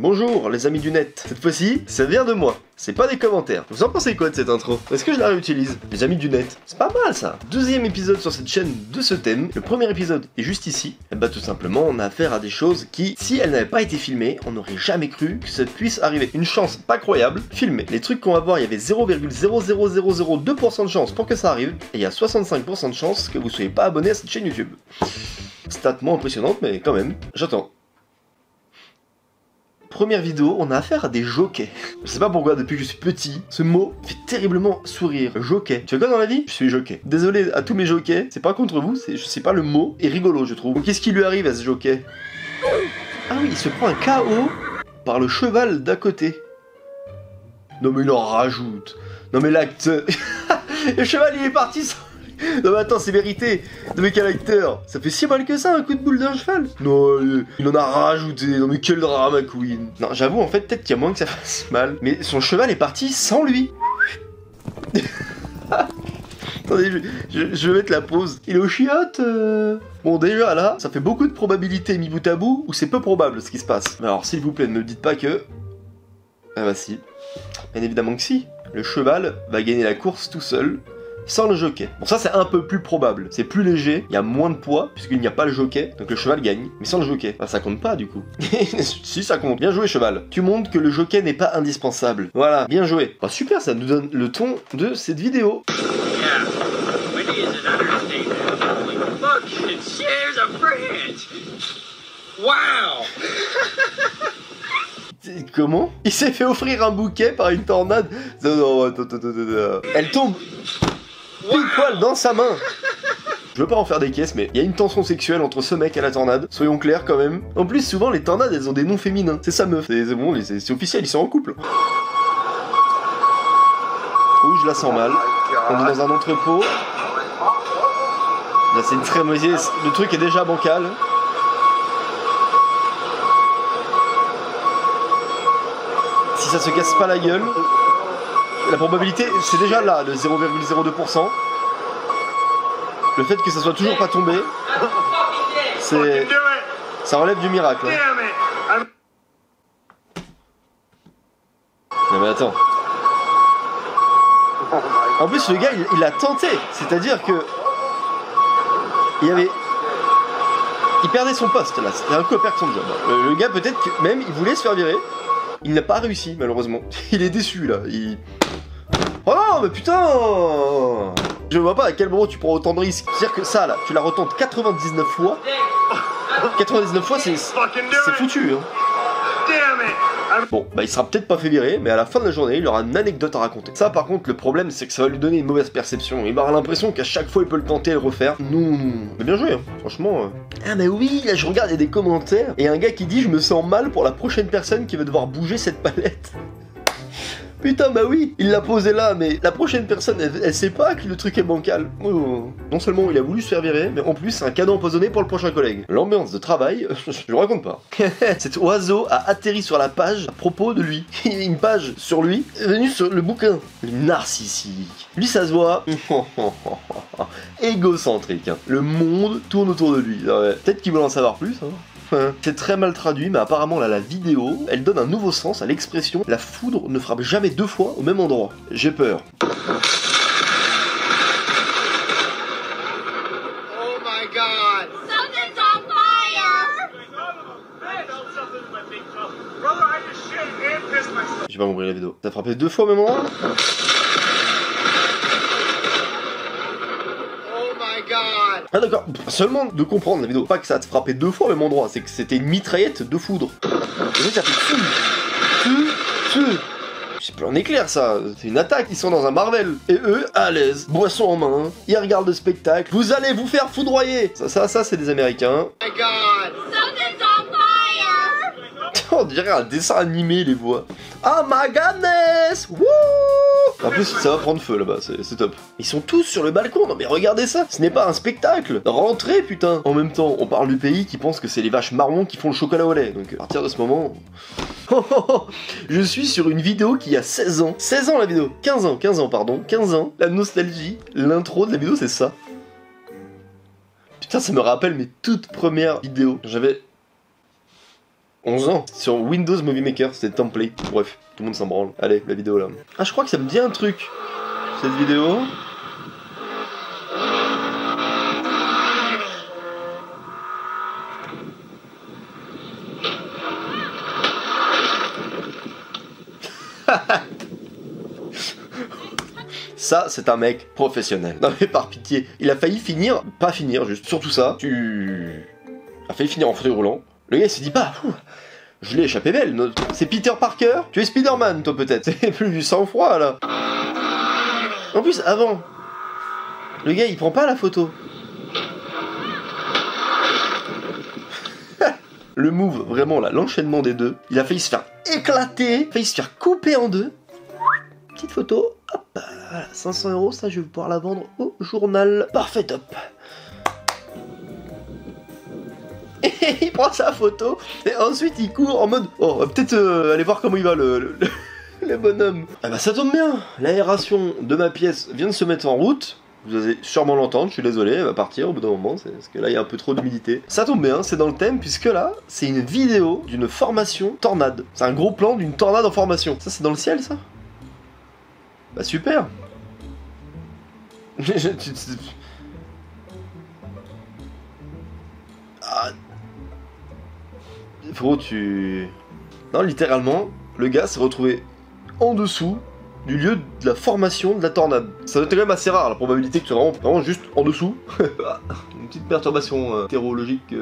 Bonjour les amis du net, cette fois-ci, ça vient de moi, c'est pas des commentaires. Vous en pensez quoi de cette intro? Est-ce que je la réutilise? Les amis du net, c'est pas mal ça. Deuxième épisode sur cette chaîne de ce thème, le premier épisode est juste ici. Et bah tout simplement, on a affaire à des choses qui, si elles n'avaient pas été filmées, on n'aurait jamais cru que ça puisse arriver. Une chance pas croyable, filmée. Les trucs qu'on va voir, il y avait 0,00002% de chance pour que ça arrive, et il y a 65% de chance que vous soyez pas abonné à cette chaîne YouTube. Stat moins impressionnante, mais quand même, j'attends. Première vidéo, on a affaire à des jockeys. Je sais pas pourquoi, depuis que je suis petit, ce mot fait terriblement sourire. Jockey. Tu veux quoi dans la vie? Je suis jockey. Désolé à tous mes jockeys, c'est pas contre vous, je sais pas, le mot est rigolo, je trouve. Donc qu'est-ce qui lui arrive à ce jockey? Ah oui, il se prend un KO par le cheval d'à côté. Non mais il en rajoute. Non mais l'acteur... Le cheval il est parti sans... Non mais attends, c'est vérité. Non mais quel acteur? Ça fait si mal que ça, un coup de boule d'un cheval? Non, il en a rajouté. Non mais quel drama queen. Non, j'avoue, en fait, peut-être qu'il y a moins que ça fasse mal. Mais son cheval est parti sans lui. Attendez, je vais mettre la pause. Il est au chiottes Bon, déjà là, ça fait beaucoup de probabilités mis bout à bout, ou c'est peu probable ce qui se passe. Alors, s'il vous plaît, ne me dites pas que... Ah bah si. Bien évidemment que si. Le cheval va gagner la course tout seul, sans le jockey. Bon, ça c'est un peu plus probable. C'est plus léger, il y a moins de poids, puisqu'il n'y a pas le jockey, donc le cheval gagne. Mais sans le jockey, bah, ça compte pas du coup. Si, ça compte. Bien joué, cheval. Tu montres que le jockey n'est pas indispensable. Voilà, bien joué. Bah, super, ça nous donne le ton de cette vidéo. Comment? Il s'est fait offrir un bouquet par une tornade. Non, attends. Elle tombe pile poil dans sa main. Je veux pas en faire des caisses, mais il y a une tension sexuelle entre ce mec et la tornade. Soyons clairs quand même. En plus, souvent les tornades, elles ont des noms féminins. C'est sa meuf. C'est bon, c'est officiel, ils sont en couple. Ouh, je la sens mal. On est dans un entrepôt. Là, c'est une très mauvaise. Le truc est déjà bancal. Si ça se casse pas la gueule, la probabilité, c'est déjà là, de 0,02%. Le fait que ça soit toujours pas tombé, ça relève du miracle. Hein. Non mais attends. En plus, le gars, il a tenté. C'est-à-dire que... Il perdait son poste, là. C'était un coup à perdre son job. Le gars, peut-être que même, il voulait se faire virer. Il n'a pas réussi, malheureusement. Il est déçu, là. Oh non, mais putain! Je vois pas à quel moment tu prends autant de risques. C'est-à-dire que ça, là, tu la retentes 99 fois. 99 fois, c'est foutu, hein. Bon, bah il sera peut-être pas fait virer, mais à la fin de la journée, il aura une anecdote à raconter. Ça, par contre, le problème, c'est que ça va lui donner une mauvaise perception. Il aura l'impression qu'à chaque fois, il peut le tenter et le refaire. Non. Mais bien joué, hein. Franchement... Ah mais oui, là, je regarde, il y a des commentaires, et un gars qui dit « Je me sens mal pour la prochaine personne qui va devoir bouger cette palette. » Putain, bah oui, il l'a posé là, mais la prochaine personne, elle sait pas que le truc est bancal. Oh. Non seulement il a voulu se faire virer, mais en plus, c'est un cadeau empoisonné pour le prochain collègue. L'ambiance de travail, je raconte pas. Cet oiseau a atterri sur la page à propos de lui. Une page sur lui, venue sur le bouquin. Le narcissique. Lui, ça se voit. Égocentrique. Hein. Le monde tourne autour de lui. Peut-être qu'il veut en savoir plus, hein. C'est très mal traduit, mais apparemment là la vidéo, elle donne un nouveau sens à l'expression « La foudre ne frappe jamais deux fois au même endroit ». J'ai peur. Oh my god! Something's on fire! Je vais pas m'ouvrir la vidéo. Ça a frappé deux fois au même endroit? Ah d'accord, seulement de comprendre la vidéo, pas que ça a frappé deux fois au même endroit, c'est que c'était une mitraillette de foudre. Et donc ça fait c'est plus en éclair ça, c'est une attaque, ils sont dans un Marvel. Et eux, à l'aise, boisson en main, ils regardent le spectacle, vous allez vous faire foudroyer. Ça c'est des Américains. Oh my god! Something's on fire! On dirait un dessin animé les voix. Oh my godness! Wouh! En plus, ça va prendre feu là-bas, c'est top. Ils sont tous sur le balcon, non mais regardez ça, ce n'est pas un spectacle. Rentrez putain. En même temps, on parle du pays qui pense que c'est les vaches marrons qui font le chocolat au lait, donc à partir de ce moment... Je suis sur une vidéo qui a 16 ans. 16 ans la vidéo, 15 ans pardon, 15 ans. La nostalgie, l'intro de la vidéo c'est ça. Putain, ça me rappelle mes toutes premières vidéos. J'avais 11 ans. Sur Windows Movie Maker, c'était template. Bref, tout le monde s'en branle. Allez, la vidéo là. Ah, je crois que ça me dit un truc, cette vidéo. Ça, c'est un mec professionnel. Non mais par pitié, il a failli finir, pas finir, juste surtout ça. Tu as failli finir en fauteuil roulant. Le gars il s'est dit bah, je l'ai échappé belle. C'est Peter Parker. Tu es Spider-Man toi peut-être. C'est plus du sang-froid là. En plus avant, le gars il prend pas la photo. Le move, vraiment là, l'enchaînement des deux. Il a failli se faire éclater, failli se faire couper en deux. Petite photo, hop, voilà, 500 €, ça je vais pouvoir la vendre au journal. Parfait, top. Et il prend sa photo, et ensuite il court en mode, oh, on va peut-être aller voir comment il va le bonhomme. Ah bah ça tombe bien, l'aération de ma pièce vient de se mettre en route. Vous allez sûrement l'entendre, je suis désolé, elle va partir au bout d'un moment, parce que là il y a un peu trop d'humidité. Ça tombe bien, c'est dans le thème, puisque là, c'est une vidéo d'une formation tornade. C'est un gros plan d'une tornade en formation. Ça c'est dans le ciel ça? Bah super. Ah. Frérot, tu... Non, littéralement, le gars s'est retrouvé en dessous du lieu de la formation de la tornade. Ça doit être quand même assez rare, la probabilité que tu sois vraiment juste en dessous. Une petite perturbation météorologique.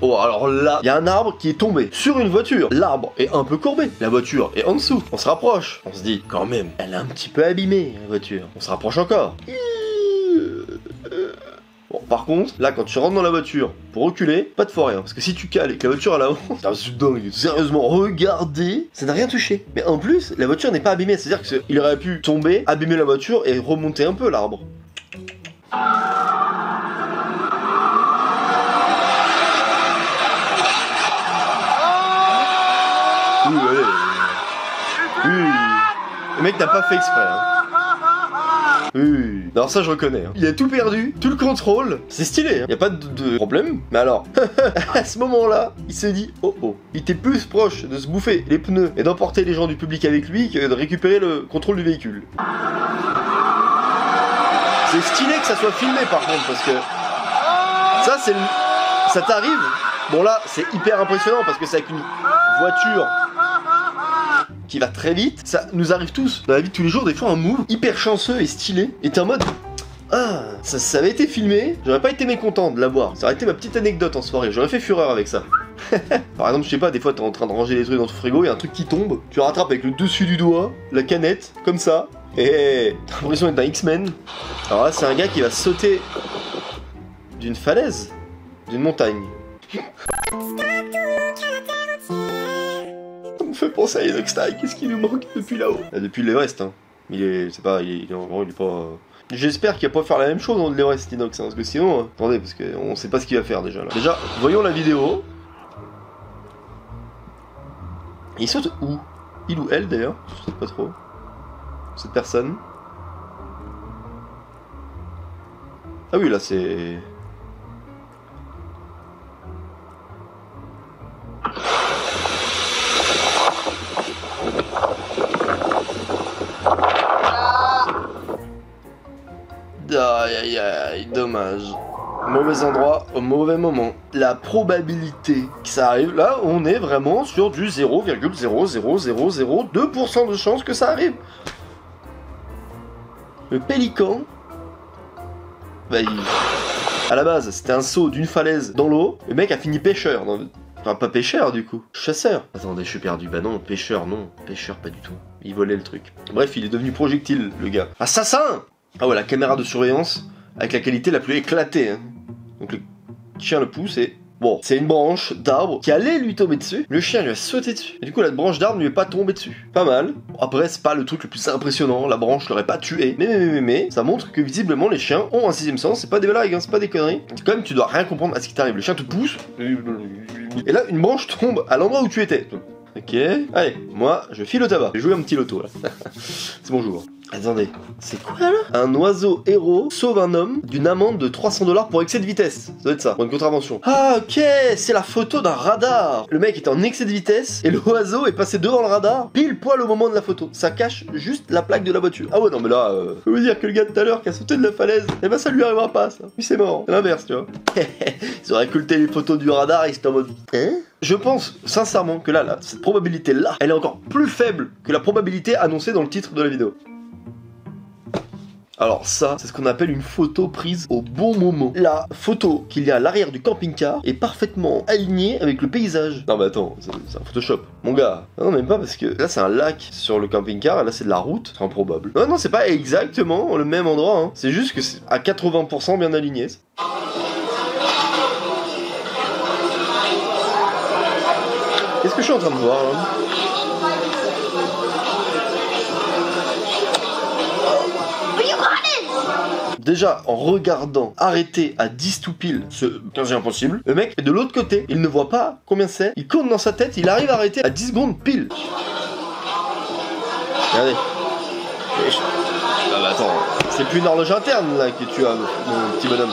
Oh, alors là, il y a un arbre qui est tombé sur une voiture. L'arbre est un peu courbé, la voiture est en dessous. On se rapproche, on se dit, quand même, elle est un petit peu abîmée, la voiture. On se rapproche encore. Bon, par contre, là, quand tu rentres dans la voiture pour reculer, pas de forêt, hein, parce que si tu cales et que la voiture à l'avant, c'est dingue, sérieusement, regardez, ça n'a rien touché. Mais en plus, la voiture n'est pas abîmée, c'est-à-dire qu'il aurait pu tomber, abîmer la voiture et remonter un peu l'arbre. Oui, allez. Oui. Le mec n'a pas fait exprès, hein. Oui, alors ça je reconnais. Hein. Il a tout perdu, tout le contrôle. C'est stylé, hein. Y a pas de problème. Mais alors, à ce moment-là, il s'est dit, oh oh, il était plus proche de se bouffer les pneus et d'emporter les gens du public avec lui que de récupérer le contrôle du véhicule. C'est stylé que ça soit filmé par contre, parce que ça c'est ça t'arrive. Bon là, c'est hyper impressionnant parce que c'est avec une voiture qui va très vite, ça nous arrive tous dans la vie de tous les jours, des fois un move hyper chanceux et stylé, et t'es en mode ah, ça avait été filmé, j'aurais pas été mécontent de l'avoir, ça aurait été ma petite anecdote en soirée, j'aurais fait fureur avec ça. Par exemple, je sais pas, des fois t'es en train de ranger les trucs dans ton frigo, il y a un truc qui tombe, tu le rattrapes avec le dessus du doigt, la canette, comme ça, et t'as l'impression d'être un X-Men. Alors là, c'est un gars qui va sauter d'une falaise, d'une montagne. Ça me fait penser à Enoch Style, qu'est-ce qui nous manque depuis là-haut? Depuis l'Everest, hein. Il est pas... J'espère qu'il va pas faire la même chose dans l'Everest, Inox, hein, parce que sinon... attendez, parce qu'on sait pas ce qu'il va faire déjà, là. Déjà, voyons la vidéo. Il saute où? Il ou elle, d'ailleurs? Je sais pas trop. Cette personne. Ah oui, là, c'est... Aïe aïe aïe, dommage. Mauvais endroit, au mauvais moment. La probabilité que ça arrive, là, on est vraiment sur du 0,00002% de chance que ça arrive. Le pélican, bah, à la base, c'était un saut d'une falaise dans l'eau. Le mec a fini pêcheur. Enfin, pas pêcheur du coup, chasseur. Attendez, je suis perdu. Bah non, pêcheur, non. Pêcheur, pas du tout. Il volait le truc. Bref, il est devenu projectile, le gars. Assassin! Ah ouais, la caméra de surveillance avec la qualité la plus éclatée. Hein. Donc le chien le pousse et... Bon, c'est une branche d'arbre qui allait lui tomber dessus. Le chien lui a sauté dessus. Et du coup, la branche d'arbre ne lui est pas tombée dessus. Pas mal. Bon, après, c'est pas le truc le plus impressionnant. La branche l'aurait pas tué. Mais, ça montre que visiblement, les chiens ont un sixième sens. C'est pas des blagues, hein, c'est pas des conneries. Quand même, tu dois rien comprendre à ce qui t'arrive. Le chien te pousse. Et là, une branche tombe à l'endroit où tu étais. Ok. Allez, moi, je file au tabac. J'ai joué un petit loto, là. C'est bon jour. Attendez, c'est quoi là? Un oiseau héros sauve un homme d'une amende de 300 $ pour excès de vitesse. Ça doit être ça, pour une contravention. Ah ok, c'est la photo d'un radar. Le mec était en excès de vitesse et l'oiseau est passé devant le radar, pile poil au moment de la photo. Ça cache juste la plaque de la voiture. Ah ouais non mais là, je veux dire que le gars de tout à l'heure qui a sauté de la falaise, eh ben ça lui arrivera pas ça. Lui c'est mort, c'est l'inverse tu vois. Ils auraient occulté les photos du radar et c'était en mode... Hein? Je pense sincèrement que là, cette probabilité là, elle est encore plus faible que la probabilité annoncée dans le titre de la vidéo. Alors ça, c'est ce qu'on appelle une photo prise au bon moment. La photo qu'il y a à l'arrière du camping-car est parfaitement alignée avec le paysage. Non mais attends, c'est un Photoshop. Mon gars, non même pas parce que là c'est un lac sur le camping-car et là c'est de la route. C'est improbable. Non, c'est pas exactement le même endroit, hein. C'est juste que c'est à 80% bien aligné. Qu'est-ce que je suis en train de voir là? Déjà, en regardant arrêter à 10 tout pile, c'est quasi impossible. Le mec est de l'autre côté, il ne voit pas combien c'est. Il compte dans sa tête, il arrive à arrêter à 10 secondes pile. Regardez. Ah bah attends, c'est plus une horloge interne là que tu as, mon petit bonhomme.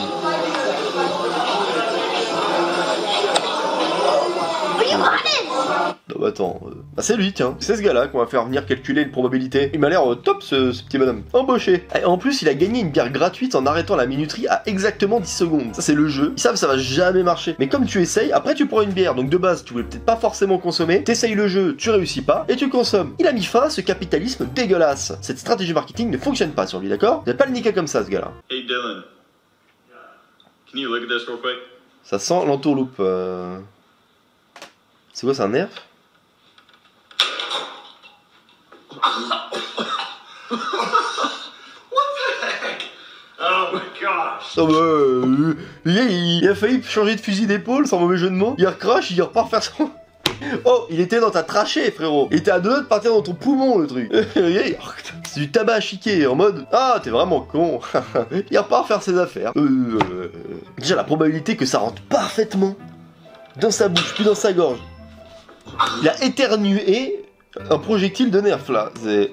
Non bah attends, bah c'est lui tiens, c'est ce gars là qu'on va faire venir calculer une probabilité. Il m'a l'air top ce petit bonhomme, embauché. Et en plus il a gagné une bière gratuite en arrêtant la minuterie à exactement 10 secondes. Ça c'est le jeu, ils savent ça va jamais marcher. Mais comme tu essayes, après tu prends une bière, donc de base tu voulais peut-être pas forcément consommer, t'essayes le jeu, tu réussis pas, et tu consommes. Il a mis fin à ce capitalisme dégueulasse. Cette stratégie marketing ne fonctionne pas sur lui, d'accord? Vous n'allez pas le niquer comme ça ce gars là. Hey Dylan, can you look at this real quick? Ça sent l'entourloupe. C'est quoi, c'est un nerf? Oh my gosh! Oh bah, le gars, il a failli changer de fusil d'épaule, sans mauvais jeu de mots. Il recrache, il repart faire son... Oh, il était dans ta trachée, frérot. Il était à 2 doigts de partir dans ton poumon, le truc. C'est du tabac à chiquer, en mode... Ah, t'es vraiment con. Il repart faire ses affaires. Déjà, la probabilité que ça rentre parfaitement dans sa bouche, puis dans sa gorge. Il a éternué un projectile de nerf, là. C'est...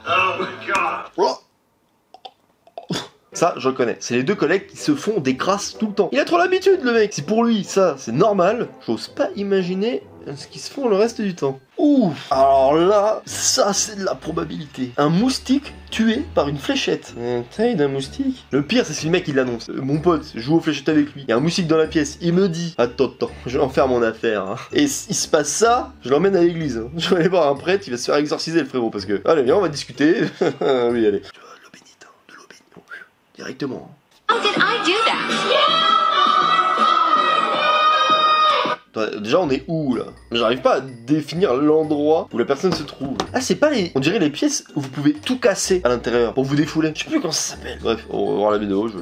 Oh my god! Ça, je le connais. C'est les deux collègues qui se font des crasses tout le temps. Il a trop l'habitude, le mec. C'est pour lui, ça, c'est normal. J'ose pas imaginer ce qu'ils se font le reste du temps. Ouf. Alors là, ça, c'est de la probabilité. Un moustique tué par une fléchette. Taille d'un moustique. Le pire, c'est si le mec, il l'annonce. Mon pote, je joue aux fléchettes avec lui. Il y a un moustique dans la pièce. Il me dit, attends, je vais en faire mon affaire. Hein. Et il se passe ça, je l'emmène à l'église. Hein. Je vais aller voir un prêtre, il va se faire exorciser, le frérot. Parce que, allez, viens, on va discuter. Oui, allez. Directement. How did I do that? Déjà on est où là? J'arrive pas à définir l'endroit où la personne se trouve. Ah c'est pas les... On dirait les pièces où vous pouvez tout casser à l'intérieur pour vous défouler. Je sais plus comment ça s'appelle. Bref, on va voir la vidéo, je...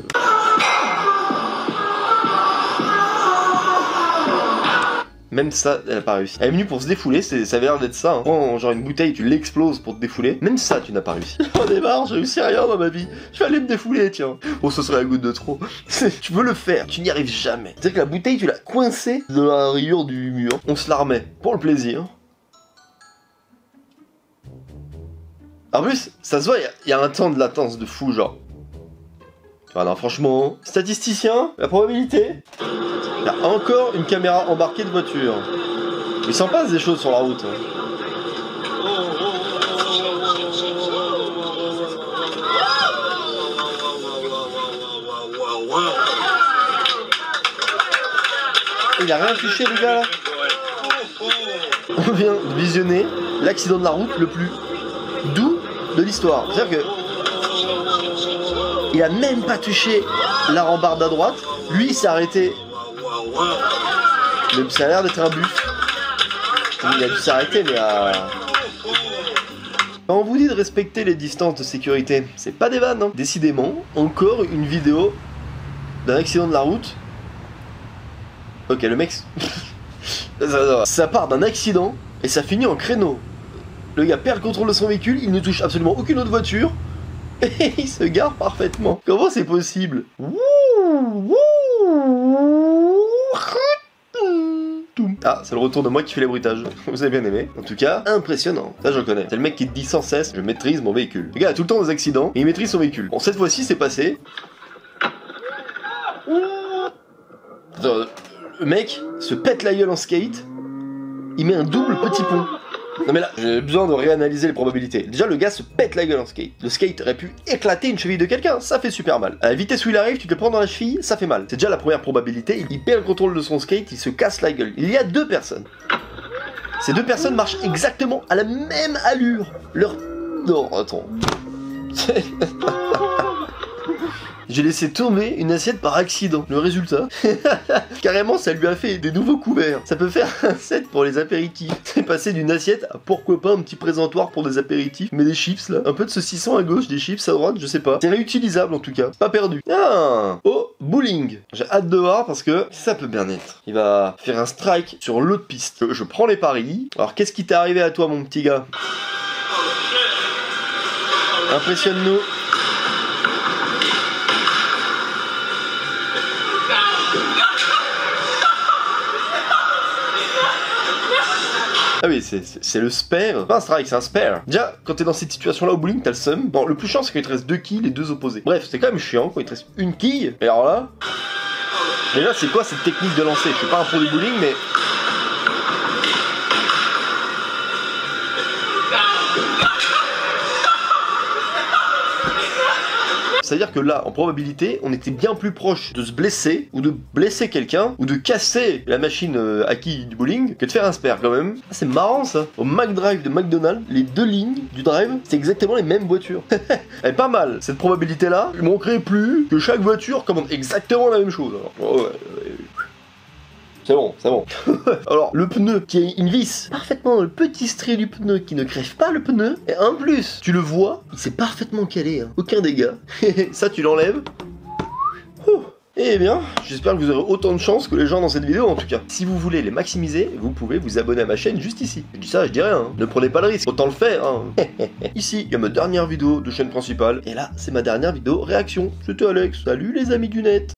Même ça, elle a pas réussi. Elle est venue pour se défouler, ça avait l'air d'être ça. Hein. Prends genre une bouteille, tu l'exploses pour te défouler. Même ça, tu n'as pas réussi. J'en ai marre, j'ai réussi rien dans ma vie. Je vais aller me défouler, tiens. Oh, ce serait la goutte de trop. Tu veux le faire, tu n'y arrives jamais. C'est-à-dire que la bouteille, tu l'as coincée dans la rayure du mur. On se la remet pour le plaisir. En plus, ça se voit, il y a un temps de latence de fou, genre. Ah non, franchement, statisticien, la probabilité. Il y a encore une caméra embarquée de voiture. Il s'en passe des choses sur la route. Hein. Il a rien touché, le gars, là. On vient de visionner l'accident de la route le plus doux de l'histoire. C'est-à-dire que il a même pas touché la rambarde à droite. Lui, il s'est arrêté. Mais ça a l'air d'être un buff. Il a dû s'arrêter, mais Quand on vous dit de respecter les distances de sécurité, c'est pas des vannes, hein. Décidément, encore une vidéo d'un accident de la route. Ok, le mec... ça part d'un accident et ça finit en créneau. Le gars perd le contrôle de son véhicule, il ne touche absolument aucune autre voiture. Et il se gare parfaitement. Comment c'est possible? Wouh, wouh, toum. Ah, c'est le retour de moi qui fait les bruitages. Vous avez bien aimé. En tout cas, impressionnant. Ça, je reconnais. C'est le mec qui te dit sans cesse, je maîtrise mon véhicule. Le gars a tout le temps des accidents, et il maîtrise son véhicule. Bon, cette fois-ci, c'est passé. Attends, le mec se pète la gueule en skate, il met un double petit pont. Non mais là, j'ai besoin de réanalyser les probabilités. Déjà, le gars se pète la gueule en skate. Le skate aurait pu éclater une cheville de quelqu'un, ça fait super mal. À la vitesse où il arrive, tu te le prends dans la cheville, ça fait mal. C'est déjà la première probabilité, il perd le contrôle de son skate, il se casse la gueule. Il y a 2 personnes. Ces 2 personnes marchent exactement à la même allure. Non, attends. J'ai laissé tomber une assiette par accident. Le résultat, carrément, ça lui a fait des nouveaux couverts. Ça peut faire un set pour les apéritifs. C'est passé d'une assiette à pourquoi pas un petit présentoir pour des apéritifs, mais des chips là. Un peu de saucisson à gauche, des chips à droite, je sais pas. C'est réutilisable en tout cas. Pas perdu. Ah, oh, bowling. J'ai hâte de voir parce que ça peut bien être. Il va faire un strike sur l'autre piste. Je prends les paris. Alors qu'est-ce qui t'est arrivé à toi, mon petit gars? Impressionne-nous. Ah oui, c'est le spare. Pas un strike, c'est un spare. Déjà, quand t'es dans cette situation-là au bowling, t'as le seum. Bon, le plus chiant, c'est quand il te reste 2 quilles, les 2 opposés. Bref, c'est quand même chiant quand il te reste une quille. Et alors là... Déjà, c'est quoi cette technique de lancer? Je suis pas un pro du bowling, mais... C'est-à-dire que là, en probabilité, on était bien plus proche de se blesser, ou de blesser quelqu'un, ou de casser la machine à quilles du bowling, que de faire un spare quand même. Ah, c'est marrant ça. Au McDrive de McDonald's, les 2 lignes du drive, c'est exactement les mêmes voitures. Elle est pas mal. Cette probabilité-là, il manquerait plus que chaque voiture commande exactement la même chose. Alors, ouais. C'est bon, c'est bon. Alors, le pneu qui a une vis parfaitement dans le petit strie du pneu qui ne crève pas le pneu. Et en plus, tu le vois, il s'est parfaitement calé. Hein. Aucun dégât. Ça, tu l'enlèves. Eh bien, j'espère que vous aurez autant de chance que les gens dans cette vidéo en tout cas. Si vous voulez les maximiser, vous pouvez vous abonner à ma chaîne juste ici. Je dis ça, je dis rien, hein. Ne prenez pas le risque, autant le faire. Hein. Ici, il y a ma dernière vidéo de chaîne principale, et là, c'est ma dernière vidéo réaction. C'était Alex, salut les amis du net.